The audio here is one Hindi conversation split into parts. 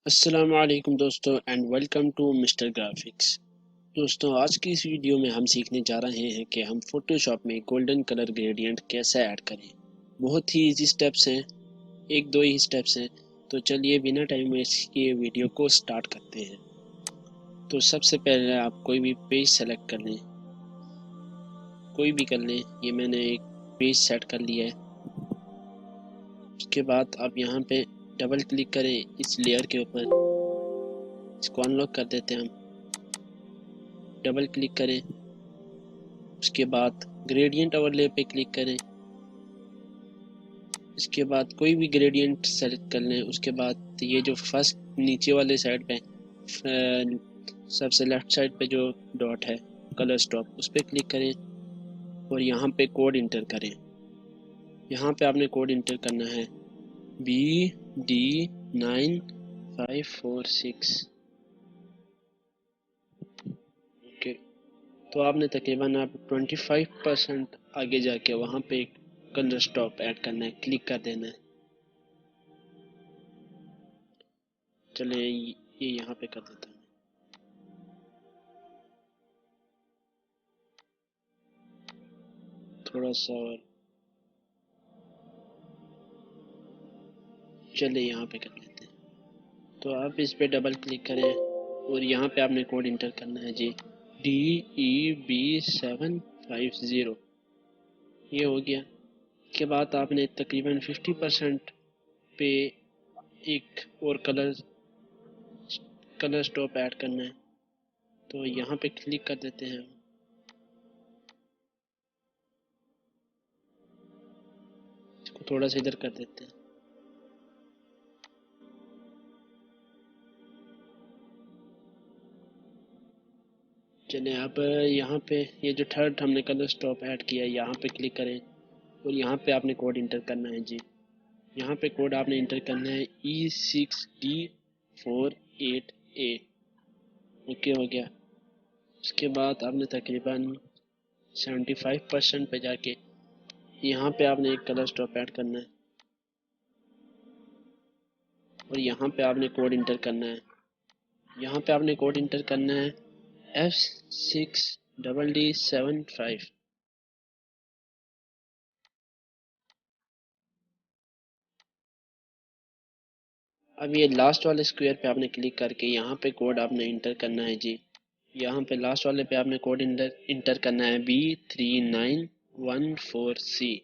अस्सलाम वालेकुम दोस्तों and welcome to mister graphics. दोस्तों आज की इस वीडियो में हम सीखने जा रहे हैं कि हम फोटोशॉप में गोल्डन कलर ग्रेडियंट कैसे ऐड करें। बहुत ही इजी स्टेप्स हैं, एक दो ही स्टेप्स हैं। तो चलिए बिना टाइम वेस्ट किए वीडियो को स्टार्ट करते हैं। तो सबसे पहले आप कोई भी पेज सेलेक्ट कर लें, कोई भी कर लें। ये मैंने एक पेज सेट कर लिया है। उसके बाद आप यहाँ पे डबल क्लिक करें इस लेयर के ऊपर, इसको अनलॉक कर देते हैं हम। डबल क्लिक करें, उसके बाद ग्रेडियंट ओवरले पे क्लिक करें। इसके बाद कोई भी ग्रेडियंट सेलेक्ट कर लें। उसके बाद ये जो फर्स्ट नीचे वाले साइड पे सबसे लेफ्ट साइड पे जो डॉट है कलर स्टॉप, उस पर क्लिक करें और यहाँ पे कोड इंटर करें। यहाँ पे आपने कोड इंटर करना है BD9546। ओके, तो आपने तकरीबन आप 25% आगे जाके वहाँ पे एक कलर स्टॉप ऐड करना है, क्लिक कर देना है। चले ये यहाँ पे कर देता हूँ। थोड़ा सा और, चले यहाँ पे कर लेते हैं। तो आप इस पे डबल क्लिक करें और यहाँ पे आपने कोड इंटर करना है जी, DEB750। ये हो गया। के बाद आपने तकरीबन 50% पे एक और कलर स्टॉप ऐड करना है। तो यहाँ पे क्लिक कर देते हैं। इसको थोड़ा सा इधर कर देते हैं। चलिए आप यहाँ पे ये जो थर्ड हमने कलर स्टॉप ऐड किया है यहाँ पे क्लिक करें और यहाँ पे आपने कोड इंटर करना है जी। यहाँ पे कोड आपने इंटर करना है E6D48A। ओके हो गया। उसके बाद आपने तकरीबन 75% पे जाके यहाँ पे आपने एक कलर स्टॉप ऐड करना है और यहाँ पे आपने कोड इंटर करना है। यहाँ पे आपने कोड इंटर करना है F6DD75। अब ये लास्ट वाले स्क्वायर पे आपने क्लिक करके यहाँ पे कोड आपने इंटर करना है जी। यहाँ पे लास्ट वाले पे आपने कोड इंटर करना है B3914C।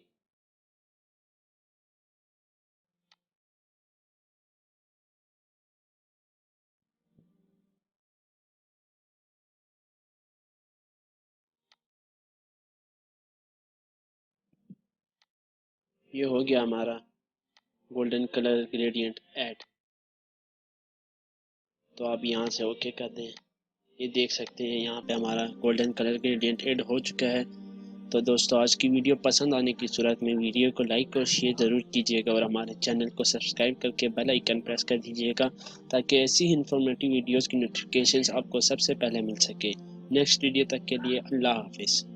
ये हो गया हमारा गोल्डन कलर ग्रेडियंट ऐड। तो आप यहाँ से ओके कर दें। ये देख सकते हैं यहाँ पे हमारा गोल्डन कलर ग्रेडियंट ऐड हो चुका है। तो दोस्तों आज की वीडियो पसंद आने की सूरत में वीडियो को लाइक और शेयर ज़रूर कीजिएगा और हमारे चैनल को सब्सक्राइब करके बेल आइकन प्रेस कर दीजिएगा ताकि ऐसी ही इंफॉर्मेटिव वीडियोस की नोटिफिकेशंस आपको सबसे पहले मिल सके। नेक्स्ट वीडियो तक के लिए अल्लाह हाफिज़।